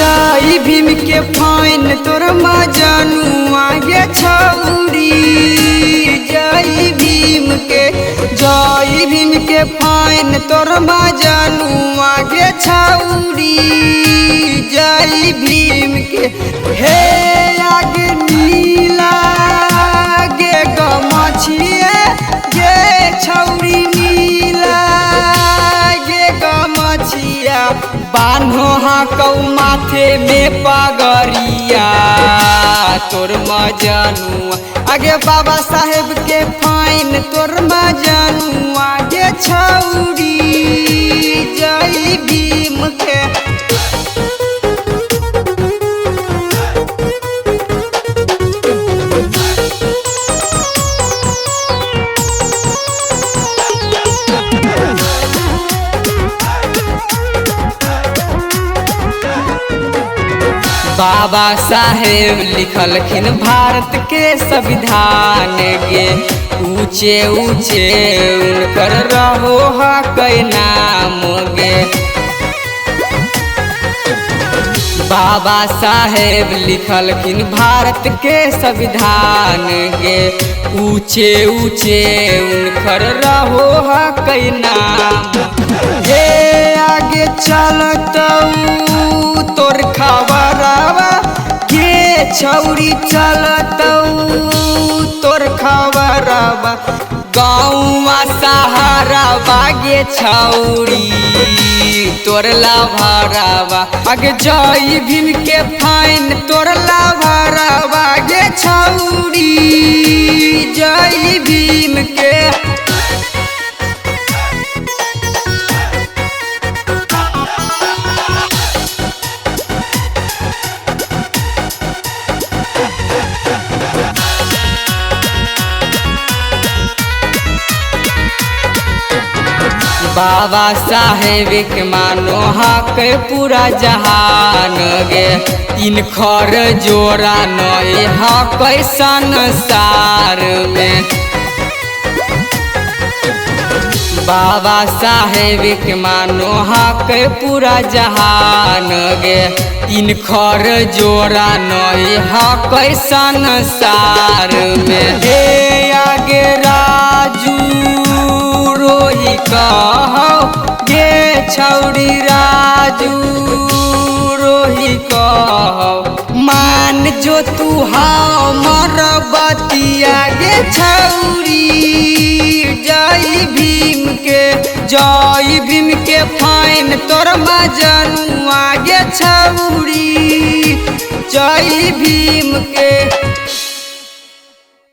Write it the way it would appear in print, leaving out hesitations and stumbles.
जय भीम के फाइन तोर मजनू आगे छौरी। जय भीम के फाइन तोर मजनू आगे छौरी। जय भीम के हे आगे नीला गे गमछिए गे छौरी नीला गे गमछिया बान्हो हाँकौ माथे में पगरिया तोर मजनुआ आगे बाबा साहेब के फाइन तोर मजनुआ आगे छौरी। जय भीम के बाबा साहेब लिखलखिन भारत के संविधान गे ऊंचे ऊंचे उनकर रहो हकै नाम गे। बाबा साहेब लिखलखिन भारत के संविधान गे ऊंचे ऊंचे उनकर रहो हकै नाम। हे आगे चलतौ तोर खबरवा के छौरी चलतौ तोर खबरवा गाँवा सहारावा गे छौरी तोर लभरवा आगे जय भीम के फाइन तोर लभरवा गे छौरी। जय भीम के बाबा साहेब के मानो हक पूरा जहान गे इनखर जोड़ा नए हक संसार में। बाबा साहेब के मानो हक पूरा जहान गे इनखर जोड़ा नए हक संसार में। हे आगे राजू रोही कहो गे छौरी राजू रोही कहो मान जो तू हमर बतिया गे छौरी। जय भीम के फाइन तोर मजनुआ गे छौरी। जय भीम के